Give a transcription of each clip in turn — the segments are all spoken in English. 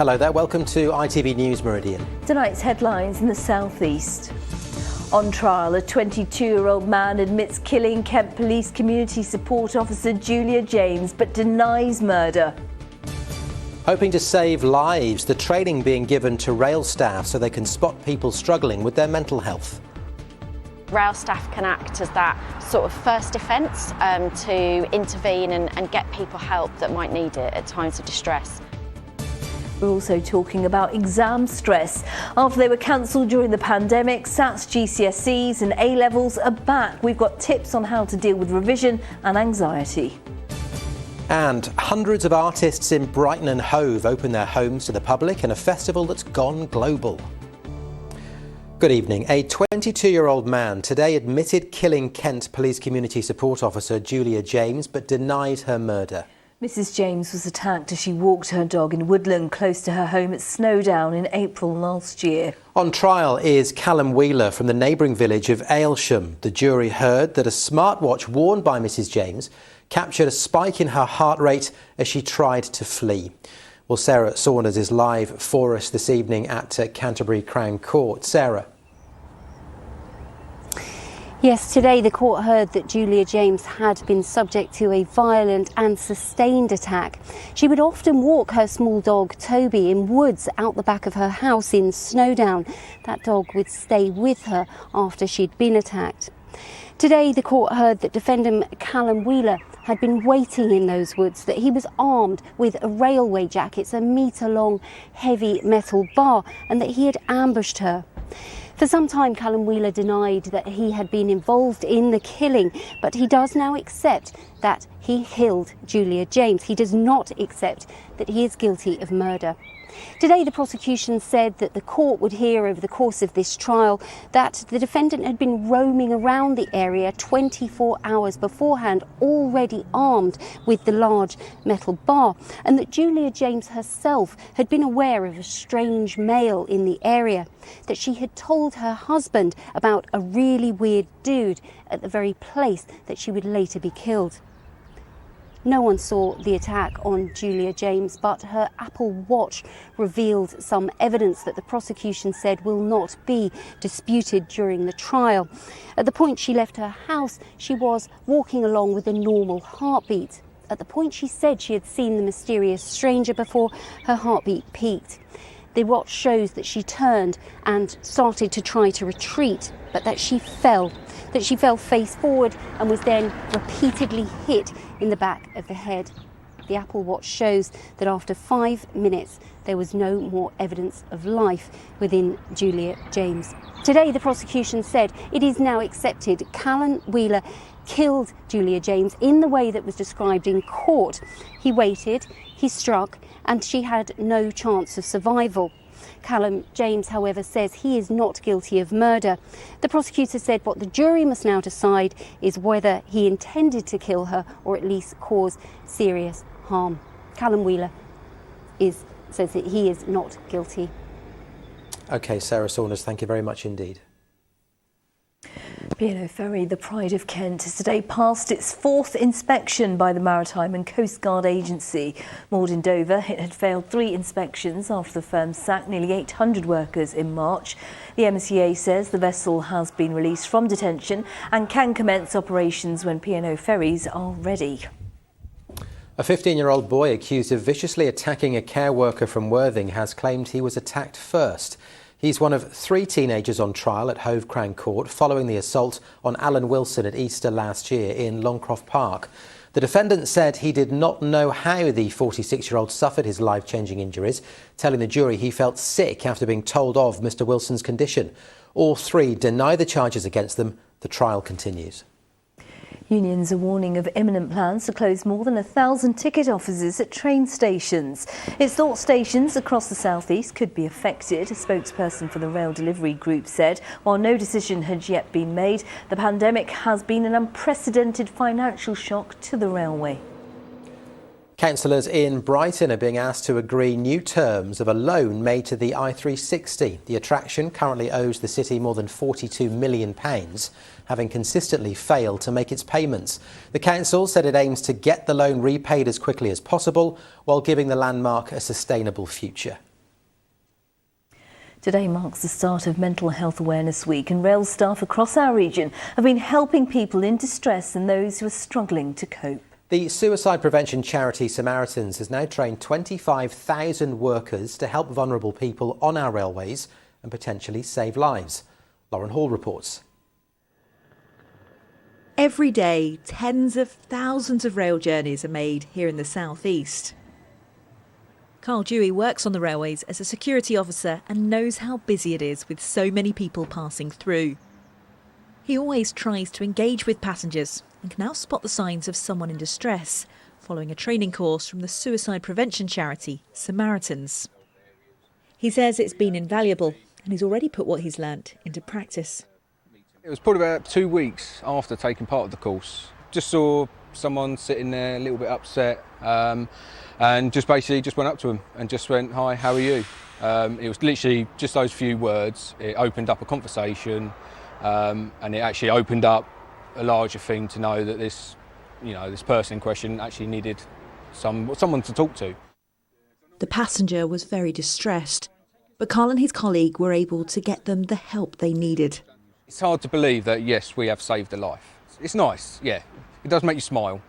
Hello there, welcome to ITV News Meridian. Tonight's headlines in the southeast. On trial, a 22-year-old man admits killing Kent Police Community Support Officer Julia James, but denies murder. Hoping to save lives, the training being given to rail staff so they can spot people struggling with their mental health. Rail staff can act as that sort of first defence to intervene and get people help that might need it at times of distress. We're also talking about exam stress. After they were cancelled during the pandemic, SATs, GCSEs and A-levels are back. We've got tips on how to deal with revision and anxiety. And hundreds of artists in Brighton and Hove open their homes to the public in a festival that's gone global. Good evening. A 22-year-old man today admitted killing Kent Police Community Support Officer Julia James, but denied her murder. Mrs James was attacked as she walked her dog in Woodland close to her home at Snowdown in April last year. On trial is Callum Wheeler from the neighbouring village of Aylsham. The jury heard that a smartwatch worn by Mrs James captured a spike in her heart rate as she tried to flee. Well, Sarah Saunders is live for us this evening at Canterbury Crown Court. Sarah. Yes, today the court heard that Julia James had been subject to a violent and sustained attack. She would often walk her small dog Toby in woods out the back of her house in Snowdown. That dog would stay with her after she'd been attacked. Today the court heard that defendant Callum Wheeler had been waiting in those woods, that he was armed with a railway jack. It's a metre-long heavy metal bar, and that he had ambushed her. For some time, Callum Wheeler denied that he had been involved in the killing, but he does now accept that he killed Julia James. He does not accept that he is guilty of murder. Today, the prosecution said that the court would hear over the course of this trial that the defendant had been roaming around the area 24 hours beforehand, already armed with the large metal bar, and that Julia James herself had been aware of a strange male in the area, that she had told her husband about a really weird dude at the very place that she would later be killed. No one saw the attack on Julia James, but her Apple Watch revealed some evidence that the prosecution said will not be disputed during the trial. At the point she left her house, she was walking along with a normal heartbeat. At the point she said she had seen the mysterious stranger before, her heartbeat peaked. The watch shows that she turned and started to try to retreat, but that she fell face forward and was then repeatedly hit in the back of the head. The Apple Watch shows that after 5 minutes, there was no more evidence of life within Julia James. Today, the prosecution said it is now accepted Callum Wheeler killed Julia James in the way that was described in court. He waited, he struck, and she had no chance of survival. Callum James, however, says he is not guilty of murder. The prosecutor said what the jury must now decide is whether he intended to kill her or at least cause serious harm. Callum Wheeler says that he is not guilty. OK, Sarah Saunders, thank you very much indeed. Ferry, the pride of Kent, has today passed its 4th inspection by the Maritime and Coast Guard Agency. Moored in Dover, it had failed 3 inspections after the firm sacked nearly 800 workers in March. The MCA says the vessel has been released from detention and can commence operations when P&O ferries are ready. A 15-year-old boy accused of viciously attacking a care worker from Worthing has claimed he was attacked first. He's one of 3 teenagers on trial at Hove Crown Court following the assault on Alan Wilson at Easter last year in Longcroft Park. The defendant said he did not know how the 46-year-old suffered his life-changing injuries, telling the jury he felt sick after being told of Mr Wilson's condition. All 3 deny the charges against them. The trial continues. Unions are warning of imminent plans to close more than 1,000 ticket offices at train stations. It's thought stations across the southeast could be affected, a spokesperson for the rail delivery group said. While no decision had yet been made, the pandemic has been an unprecedented financial shock to the railway. Councillors in Brighton are being asked to agree new terms of a loan made to the I360. The attraction currently owes the city more than £42 million, having consistently failed to make its payments. The council said it aims to get the loan repaid as quickly as possible while giving the landmark a sustainable future. Today marks the start of Mental Health Awareness Week, and rail staff across our region have been helping people in distress and those who are struggling to cope. The suicide prevention charity Samaritans has now trained 25,000 workers to help vulnerable people on our railways and potentially save lives. Lauren Hall reports. Every day, tens of thousands of rail journeys are made here in the South East. Carl Dewey works on the railways as a security officer and knows how busy it is with so many people passing through. He always tries to engage with passengers and can now spot the signs of someone in distress, following a training course from the suicide prevention charity Samaritans. He says it's been invaluable and he's already put what he's learnt into practice. It was probably about 2 weeks after taking part of the course. Just saw someone sitting there a little bit upset, and just went up to him and just went, "Hi, how are you?" It was literally just those few words. It opened up a conversation, and it actually opened up a larger thing to know that this person in question actually needed someone to talk to. The passenger was very distressed, but Carl and his colleague were able to get them the help they needed. It's hard to believe that, yes, we have saved a life. It's nice, yeah. It does make you smile.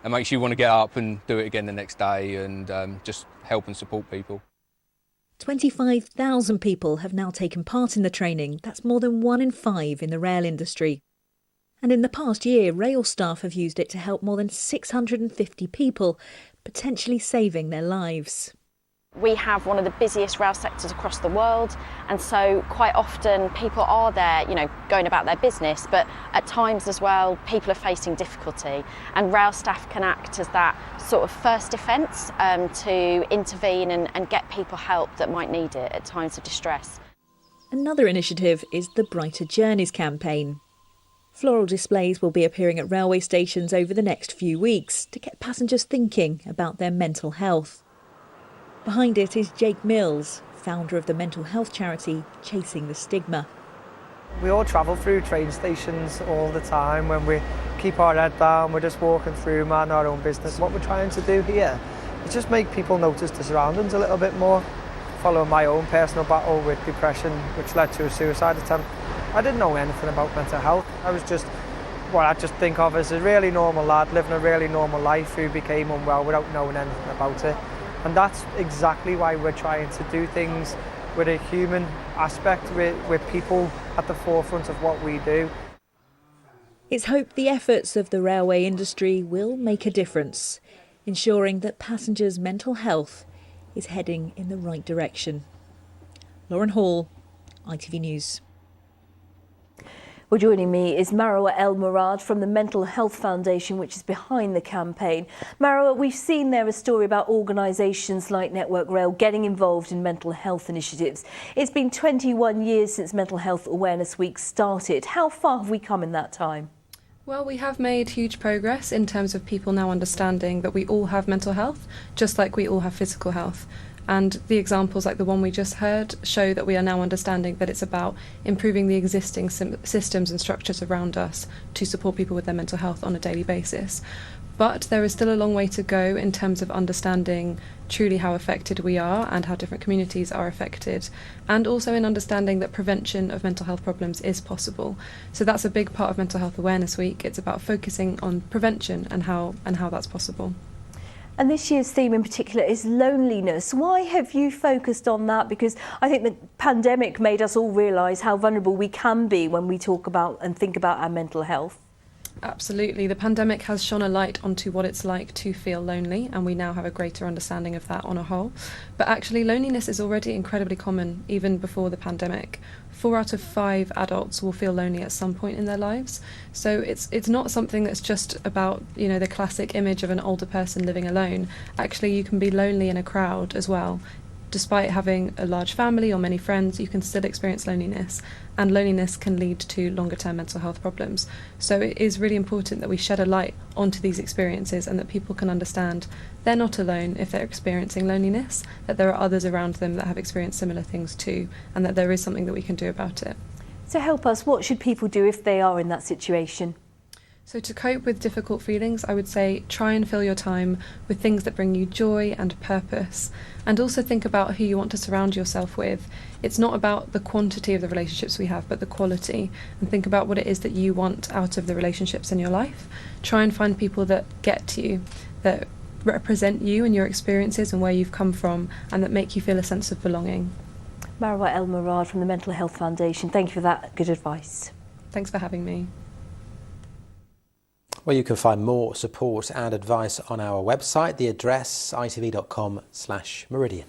It makes you want to get up and do it again the next day and just help and support people. 25,000 people have now taken part in the training. That's more than 1 in 5 in the rail industry. And in the past year, rail staff have used it to help more than 650 people, potentially saving their lives. We have one of the busiest rail sectors across the world, and so quite often people are there, going about their business, but at times as well people are facing difficulty, and rail staff can act as that sort of first defence to intervene and get people help that might need it at times of distress. Another initiative is the Brighter Journeys campaign. Floral displays will be appearing at railway stations over the next few weeks to get passengers thinking about their mental health. Behind it is Jake Mills, founder of the mental health charity Chasing the Stigma. We all travel through train stations all the time. When we keep our head down, we're just walking through, minding our own business. What we're trying to do here is just make people notice the surroundings a little bit more. Following my own personal battle with depression, which led to a suicide attempt, I didn't know anything about mental health. I was just what I just think of as a really normal lad living a really normal life who became unwell without knowing anything about it. And that's exactly why we're trying to do things with a human aspect, with people at the forefront of what we do. It's hoped the efforts of the railway industry will make a difference, ensuring that passengers' mental health is heading in the right direction. Lauren Hall, ITV News. Well, joining me is Marwa El Murad from the Mental Health Foundation, which is behind the campaign. Marwa, we've seen there a story about organisations like Network Rail getting involved in mental health initiatives. It's been 21 years since Mental Health Awareness Week started. How far have we come in that time? Well, we have made huge progress in terms of people now understanding that we all have mental health, just like we all have physical health. And the examples like the one we just heard show that we are now understanding that it's about improving the existing systems and structures around us to support people with their mental health on a daily basis. But there is still a long way to go in terms of understanding truly how affected we are and how different communities are affected, and also in understanding that prevention of mental health problems is possible. So that's a big part of Mental Health Awareness Week. It's about focusing on prevention and how that's possible. And this year's theme in particular is loneliness. Why have you focused on that? Because I think the pandemic made us all realise how vulnerable we can be when we talk about and think about our mental health. Absolutely. The pandemic has shone a light onto what it's like to feel lonely, and we now have a greater understanding of that on a whole. But actually, loneliness is already incredibly common even before the pandemic. 4 out of 5 adults will feel lonely at some point in their lives. So it's not something that's just about, the classic image of an older person living alone. Actually, you can be lonely in a crowd as well. Despite having a large family or many friends, you can still experience loneliness, and loneliness can lead to longer-term mental health problems. So it is really important that we shed a light onto these experiences and that people can understand they're not alone if they're experiencing loneliness, that there are others around them that have experienced similar things too, and that there is something that we can do about it. So help us, what should people do if they are in that situation? So to cope with difficult feelings, I would say try and fill your time with things that bring you joy and purpose, and also think about who you want to surround yourself with. It's not about the quantity of the relationships we have, but the quality, and think about what it is that you want out of the relationships in your life. Try and find people that get you, that represent you and your experiences and where you've come from, and that make you feel a sense of belonging. Marwa El Murad from the Mental Health Foundation, thank you for that good advice. Thanks for having me. Well, you can find more support and advice on our website. The address itv.com/Meridian.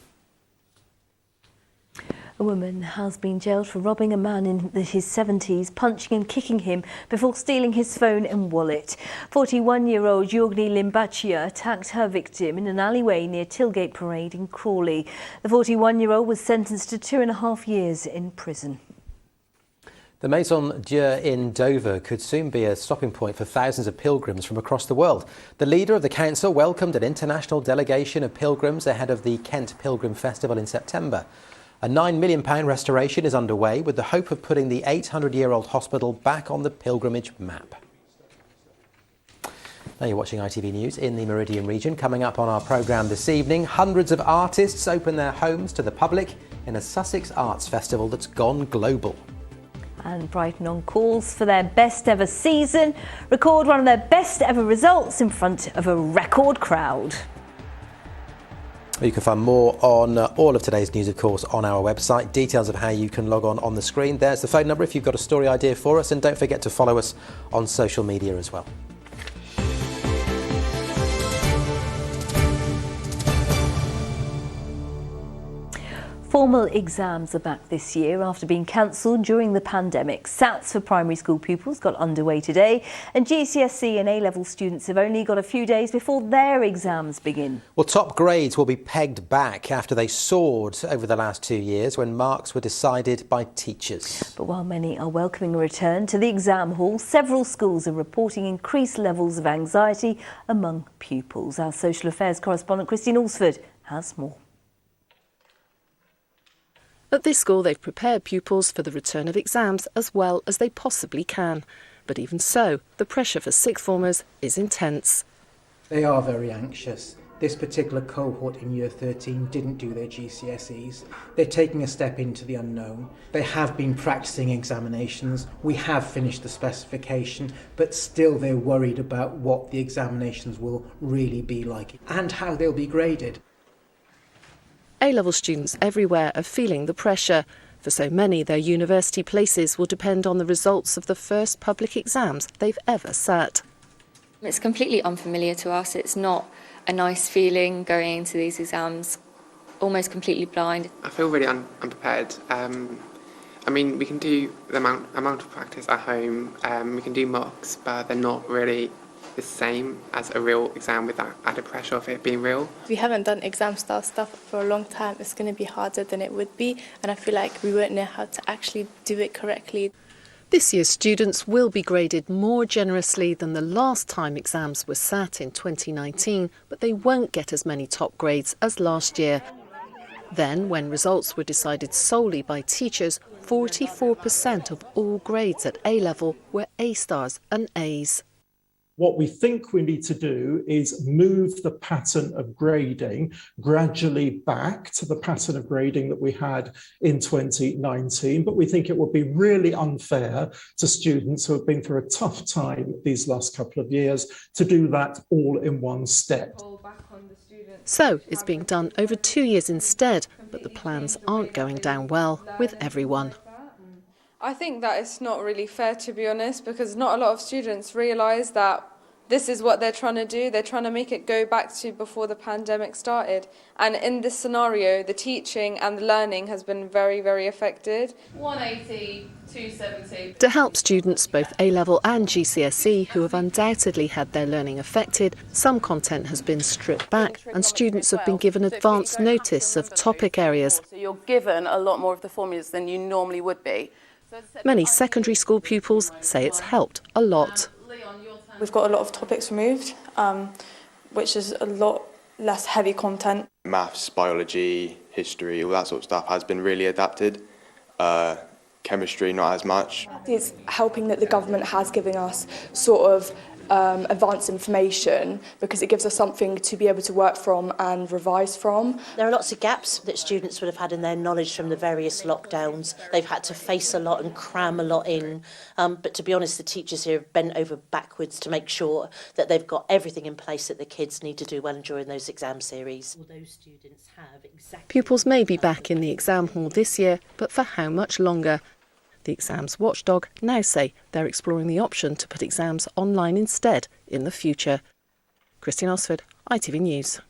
A woman has been jailed for robbing a man in his 70s, punching and kicking him before stealing his phone and wallet. 41-year-old Yogni Limbachia attacked her victim in an alleyway near Tilgate Parade in Crawley. The 41-year-old was sentenced to 2.5 years in prison. The Maison Dieu in Dover could soon be a stopping point for thousands of pilgrims from across the world. The leader of the council welcomed an international delegation of pilgrims ahead of the Kent Pilgrim Festival in September. A £9 million restoration is underway with the hope of putting the 800-year-old hospital back on the pilgrimage map. Now you're watching ITV News in the Meridian region. Coming up on our programme this evening, hundreds of artists open their homes to the public in a Sussex Arts Festival that's gone global. And Brighton on calls for their best ever season, record one of their best ever results in front of a record crowd. You can find more on all of today's news, of course, on our website. Details of how you can log on the screen. There's the phone number if you've got a story idea for us, and don't forget to follow us on social media as well. Formal exams are back this year after being cancelled during the pandemic. SATs for primary school pupils got underway today, and GCSE and A-level students have only got a few days before their exams begin. Well, top grades will be pegged back after they soared over the last 2 years when marks were decided by teachers. But while many are welcoming a return to the exam hall, several schools are reporting increased levels of anxiety among pupils. Our social affairs correspondent Christine Alsford has more. At this school, they've prepared pupils for the return of exams as well as they possibly can. But even so, the pressure for sixth formers is intense. They are very anxious. This particular cohort in Year 13 didn't do their GCSEs. They're taking a step into the unknown. They have been practicing examinations. We have finished the specification, but still they're worried about what the examinations will really be like and how they'll be graded. A-level students everywhere are feeling the pressure. For so many, their university places will depend on the results of the first public exams they've ever sat. It's completely unfamiliar to us. It's not a nice feeling going into these exams, almost completely blind. I feel really unprepared. I mean, we can do the amount of practice at home, we can do mocks, but they're not really the same as a real exam with that added pressure of it being real. We haven't done exam style stuff for a long time. It's going to be harder than it would be, and I feel like we won't know how to actually do it correctly. This year's students will be graded more generously than the last time exams were sat in 2019, but they won't get as many top grades as last year. Then, when results were decided solely by teachers, 44% of all grades at A-level were A-stars and A's. What we think we need to do is move the pattern of grading gradually back to the pattern of grading that we had in 2019. But we think it would be really unfair to students who have been through a tough time these last couple of years to do that all in one step. So it's being done over 2 years instead, but the plans aren't going down well with everyone. I think that it's not really fair, to be honest, because not a lot of students realise that this is what they're trying to do. They're trying to make it go back to before the pandemic started. And in this scenario, the teaching and the learning has been very, very affected. 180, 270. To help students, both A-level and GCSE, who have undoubtedly had their learning affected, some content has been stripped back and students have been given advance notice of topic areas. So you're given a lot more of the formulas than you normally would be. Many secondary school pupils say it's helped a lot. We've got a lot of topics removed, which is a lot less heavy content. Maths, biology, history, all that sort of stuff has been really adapted. chemistry not as much. It's helping that the government has given us sort of advanced information, because it gives us something to be able to work from and revise from. There are lots of gaps that students would have had in their knowledge from the various lockdowns. They've had to face a lot and cram a lot in, but to be honest, the teachers here have bent over backwards to make sure that they've got everything in place that the kids need to do well during those exam series. Those students have Pupils may be back in the exam hall this year, but for how much longer? The exams watchdog now say they're exploring the option to put exams online instead in the future. Christine Osford, ITV News.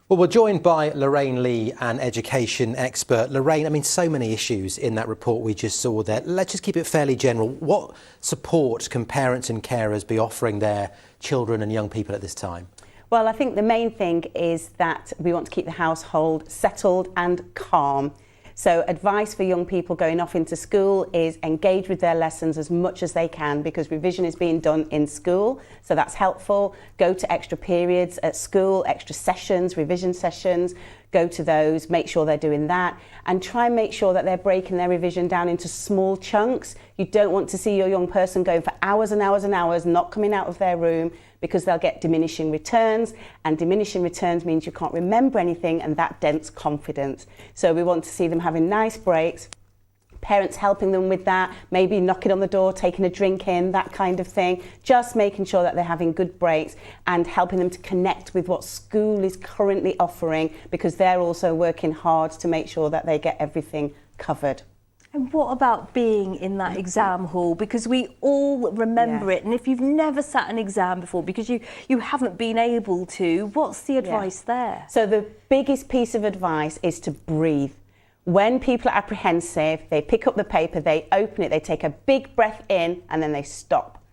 Well, we're joined by Lorraine Lee, an education expert. Lorraine, I mean, so many issues in that report we just saw there. Let's just keep it fairly general. What support can parents and carers be offering their children and young people at this time? Well, I think the main thing is that we want to keep the household settled and calm. So advice for young people going off into school is engage with their lessons as much as they can, because revision is being done in school, so that's helpful. Go to extra periods at school, extra sessions, revision sessions, go to those, make sure they're doing that, and try and make sure that they're breaking their revision down into small chunks. You don't want to see your young person going for hours and hours and hours, not coming out of their room, because they'll get diminishing returns, and diminishing returns means you can't remember anything, and that dents confidence. So we want to see them having nice breaks, parents helping them with that, maybe knocking on the door, taking a drink in, that kind of thing, just making sure that they're having good breaks and helping them to connect with what school is currently offering, because they're also working hard to make sure that they get everything covered. And what about being in that exam hall? Because we all remember it. And if you've never sat an exam before, because you haven't been able to, what's the advice there? So the biggest piece of advice is to breathe. When people are apprehensive, they pick up the paper, they open it, they take a big breath in, and then they stop.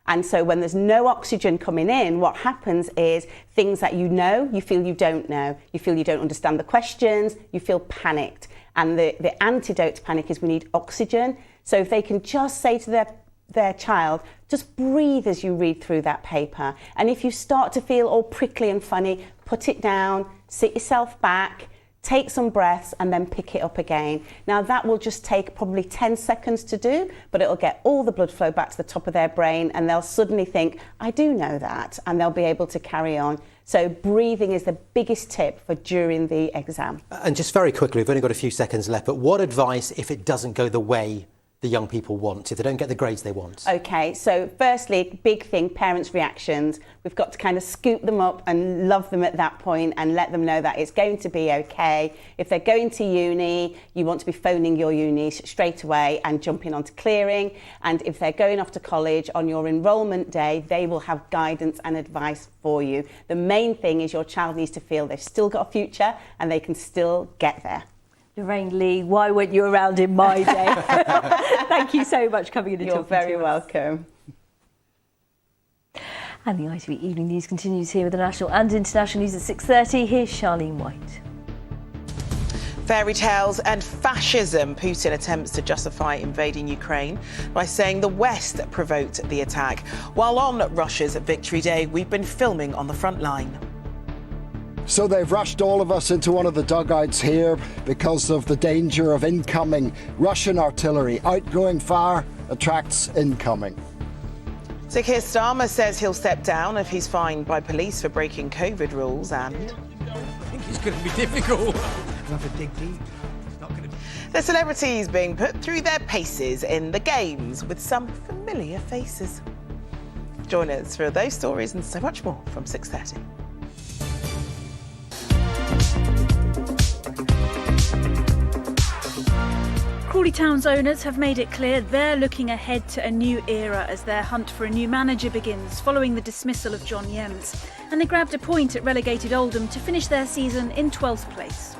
And so when there's no oxygen coming in, what happens is things that you know, you feel you don't know. You feel you don't understand the questions, you feel panicked. And the antidote to panic is we need oxygen. So if they can just say to their child, just breathe as you read through that paper. And if you start to feel all prickly and funny, put it down, sit yourself back, take some breaths, and then pick it up again. Now that will just take probably 10 seconds to do, but it'll get all the blood flow back to the top of their brain, and they'll suddenly think, I do know that, and they'll be able to carry on. So breathing is the biggest tip for during the exam. And just very quickly, we've only got a few seconds left, but what advice if it doesn't go the way the young people want, if they don't get the grades they want? Okay, so firstly, big thing, parents' reactions. We've got to kind of scoop them up and love them at that point and let them know that it's going to be okay. If they're going to uni, you want to be phoning your uni straight away and jumping onto clearing. And if they're going off to college on your enrolment day, they will have guidance and advice for you. The main thing is your child needs to feel they've still got a future and they can still get there. Lorraine Lee, why weren't you around in my day? Thank you so much for coming in and talking to us. You're very welcome. And the ITV Evening News continues here with the national and international news at 6:30. Here's Charlene White. Fairy tales and fascism. Putin attempts to justify invading Ukraine by saying the West provoked the attack. While on Russia's Victory Day, we've been filming on the front line. So they've rushed all of us into one of the dugouts here because of the danger of incoming Russian artillery. Outgoing fire attracts incoming. So Keir Starmer says he'll step down if he's fined by police for breaking COVID rules, and I think it's going to be difficult. Have a dig deep. It's not going to be. The celebrities being put through their paces in the games with some familiar faces. Join us for those stories and so much more from 6:30. Crawley Town's owners have made it clear they're looking ahead to a new era as their hunt for a new manager begins following the dismissal of John Yems. And they grabbed a point at relegated Oldham to finish their season in 12th place.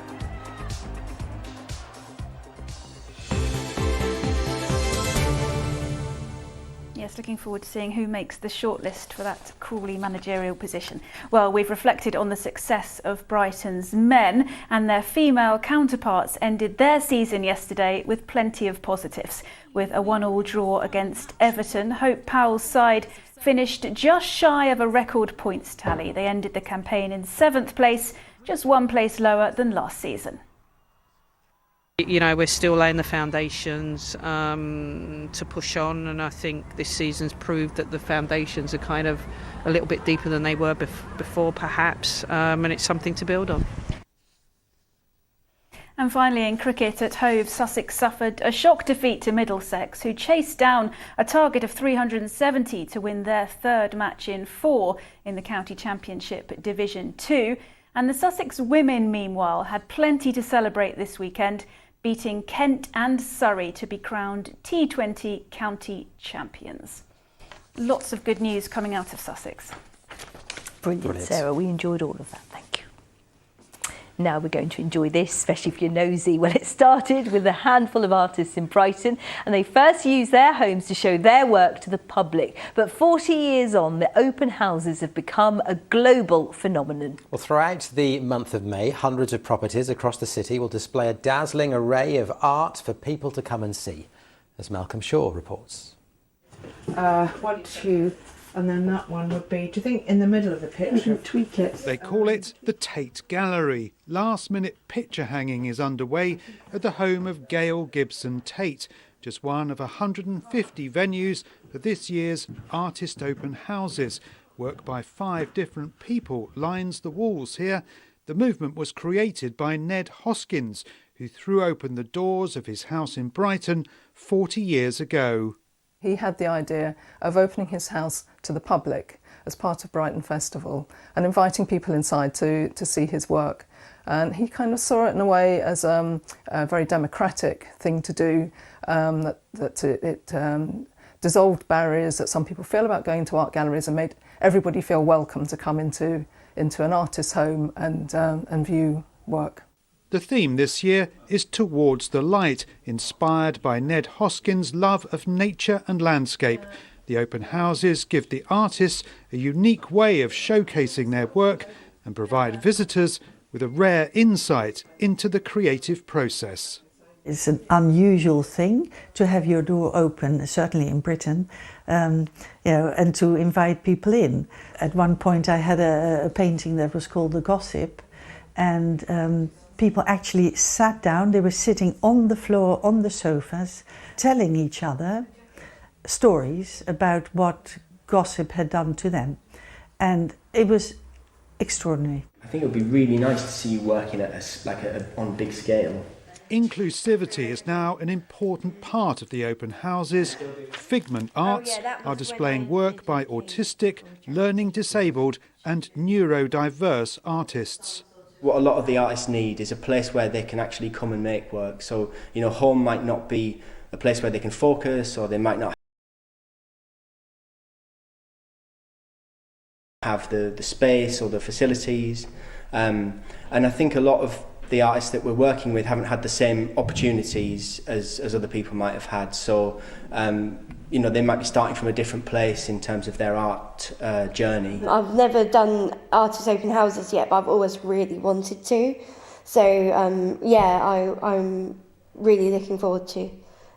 Yes, looking forward to seeing who makes the shortlist for that Crawley managerial position. Well, we've reflected on the success of Brighton's men, and their female counterparts ended their season yesterday with plenty of positives. With a 1-1 draw against Everton, Hope Powell's side finished just shy of a record points tally. They ended the campaign in 7th place, just 1 place lower than last season. You know, we're still laying the foundations to push on, and I think this season's proved that the foundations are kind of a little bit deeper than they were before, perhaps, and it's something to build on. And finally, in cricket at Hove, Sussex suffered a shock defeat to Middlesex, who chased down a target of 370 to win their third match in 4 in the County Championship Division 2. And the Sussex women, meanwhile, had plenty to celebrate this weekend, beating Kent and Surrey to be crowned T20 County Champions. Lots of good news coming out of Sussex. Brilliant, Sarah. We enjoyed all of that. Thank you. Now we're going to enjoy this, especially if you're nosy. Well, it started with a handful of artists in Brighton, and they first used their homes to show their work to the public. But 40 years on, the open houses have become a global phenomenon. Well, throughout the month of May, hundreds of properties across the city will display a dazzling array of art for people to come and see, as Malcolm Shaw reports. 1, 2... and then that one would be, do you think, in the middle of the picture? Tweak it. They call it the Tate Gallery. Last-minute picture hanging is underway at the home of Gail Gibson Tate, just one of 150 venues for this year's Artist Open Houses. Work by 5 different people lines the walls here. The movement was created by Ned Hoskins, who threw open the doors of his house in Brighton 40 years ago. He had the idea of opening his house to the public as part of Brighton Festival and inviting people inside to see his work. And he kind of saw it in a way as a very democratic thing to do, it dissolved barriers that some people feel about going to art galleries and made everybody feel welcome to come into an artist's home and view work. The theme this year is Towards the Light, inspired by Ned Hoskins' love of nature and landscape. The open houses give the artists a unique way of showcasing their work and provide visitors with a rare insight into the creative process. It's an unusual thing to have your door open, certainly in Britain, and to invite people in. At one point I had a painting that was called The Gossip, and people actually sat down. They were sitting on the floor, on the sofas, telling each other stories about what gossip had done to them. And it was extraordinary. I think it would be really nice to see you working at on a big scale. Inclusivity is now an important part of the open houses. Figment Arts are displaying work by autistic, learning disabled and neurodiverse artists. What a lot of the artists need is a place where they can actually come and make work. So, home might not be a place where they can focus, or they might not have the space or the facilities. And I think a lot of the artists that we're working with haven't had the same opportunities as other people might have had. So, they might be starting from a different place in terms of their art journey. I've never done artist open houses yet, but I've always really wanted to. So, I'm really looking forward to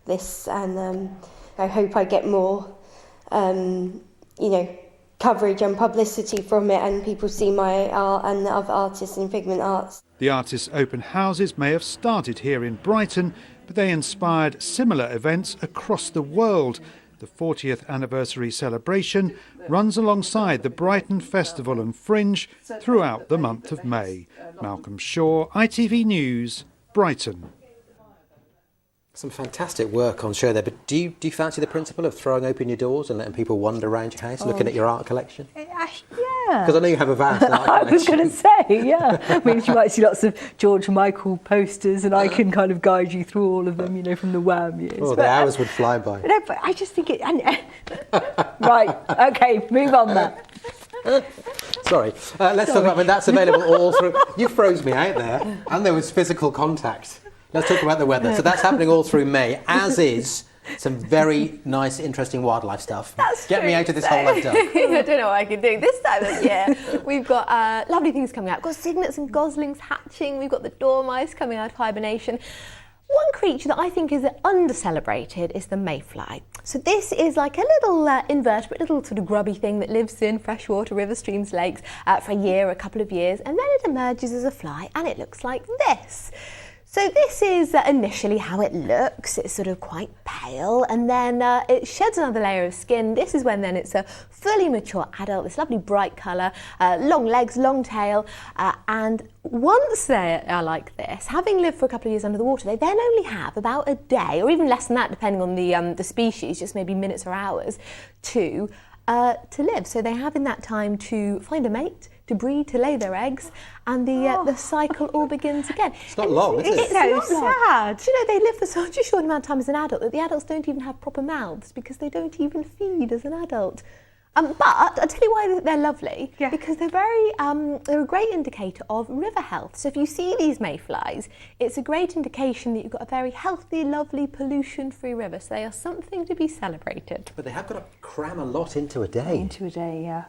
this, and I hope I get more, coverage and publicity from it, and people see my art and the other artists in Figment Arts. The artists' open houses may have started here in Brighton, but they inspired similar events across the world. The 40th anniversary celebration runs alongside the Brighton Festival and Fringe throughout the month of May. Malcolm Shaw, ITV News, Brighton. Some fantastic work on show there, but do you fancy the principle of throwing open your doors and letting people wander around your house looking at your art collection? Yeah. Because I know you have a vast art collection. I was going to say, yeah. I mean, you might see lots of George Michael posters, and I can kind of guide you through all of them, from the Wham years. Oh, the hours would fly by. No, but I just think it... Right, OK, move on, Matt. Sorry. Let's talk about, that's available all through... You froze me out there, and there was physical contact. Let's talk about the weather. So that's happening all through May, as is some very nice, interesting wildlife stuff. Get me out of this hole I've done. I don't know what I can do this time of year. We've got lovely things coming out. We've got cygnets and goslings hatching. We've got the dormice coming out of hibernation. One creature that I think is under-celebrated is the mayfly. So this is like a little invertebrate, little sort of grubby thing that lives in freshwater, rivers, streams, lakes for a year, a couple of years, and then it emerges as a fly, and it looks like this. So this is initially how it looks. It's sort of quite pale, and then it sheds another layer of skin. This is when then it's a fully mature adult, this lovely bright colour, long legs, long tail, and once they are like this, having lived for a couple of years under the water, they then only have about a day, or even less than that, depending on the species, just maybe minutes or hours, to live. So they have in that time to find a mate, to breed, to lay their eggs, and the cycle all begins again. It's not long, is it? It's so sad. Do you know, they live for such a short amount of time as an adult that the adults don't even have proper mouths because they don't even feed as an adult. But I'll tell you why they're lovely, because they're they're a great indicator of river health. So if you see these mayflies, it's a great indication that you've got a very healthy, lovely, pollution-free river. So they are something to be celebrated. But they have got to cram a lot into a day. Into a day, yeah.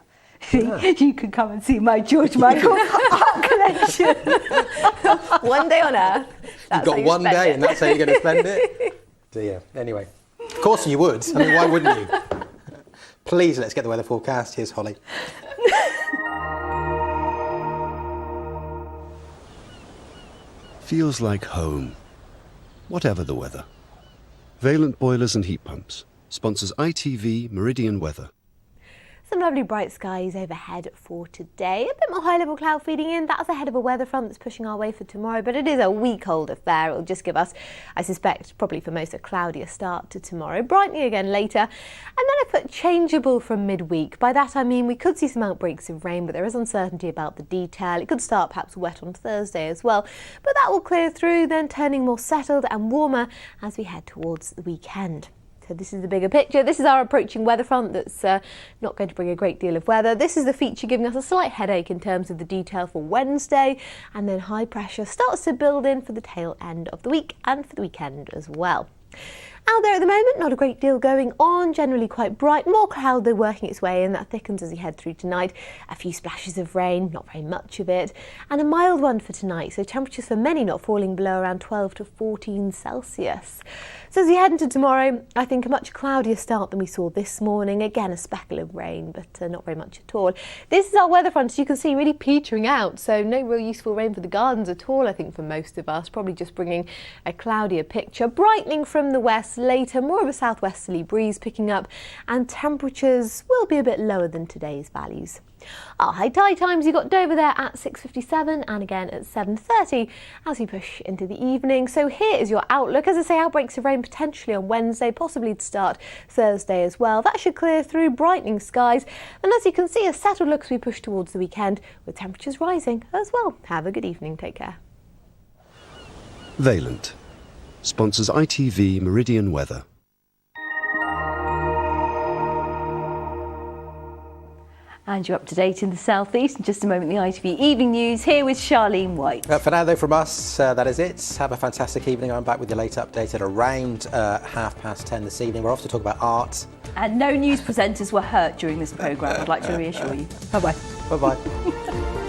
You can come and see my George Michael art collection. One day on Earth. You've got one day and that's how you're going to spend it? Dear. Anyway, of course you would. I mean, why wouldn't you? Please, let's get the weather forecast. Here's Holly. Feels like home, whatever the weather. Valent Boilers and Heat Pumps sponsors ITV Meridian Weather. Some lovely bright skies overhead for today. A bit more high-level cloud feeding in. That's ahead of a weather front that's pushing our way for tomorrow, but it is a week-old affair. It'll just give us, I suspect, probably for most, a cloudier start to tomorrow. Brightening again later, and then I put changeable from midweek. By that I mean we could see some outbreaks of rain, but there is uncertainty about the detail. It could start perhaps wet on Thursday as well, but that will clear through, then turning more settled and warmer as we head towards the weekend. So this is the bigger picture. This is our approaching weather front that's not going to bring a great deal of weather. This is the feature giving us a slight headache in terms of the detail for Wednesday, and then high pressure starts to build in for the tail end of the week and for the weekend as well. Out there at the moment, not a great deal going on, generally quite bright, more cloud though working its way in, that thickens as we head through tonight. A few splashes of rain, not very much of it, and a mild one for tonight, so temperatures for many not falling below around 12 to 14 Celsius. So as we head into tomorrow, I think a much cloudier start than we saw this morning. Again, a speckle of rain, but not very much at all. This is our weather front, as you can see, really petering out, so no real useful rain for the gardens at all, I think, for most of us, probably just bringing a cloudier picture. Brightening from the west later, more of a southwesterly breeze picking up, and temperatures will be a bit lower than today's values. Our high tide times, you got Dover there at 6:57 and again at 7:30 as we push into the evening. So here is your outlook. As I say, outbreaks of rain potentially on Wednesday, possibly to start Thursday as well. That should clear through, brightening skies, and as you can see, a settled look as we push towards the weekend with temperatures rising as well. Have a good evening. Take care. Valent sponsors ITV Meridian Weather. And you're up to date in the southeast. In just a moment, the ITV Evening News here with Charlene White. For now, though, from us, that is it. Have a fantastic evening. I'm back with your late update at around 10:30 this evening. We're off to talk about art. And no news presenters were hurt during this programme, I'd like to reassure you. Bye-bye. Bye-bye.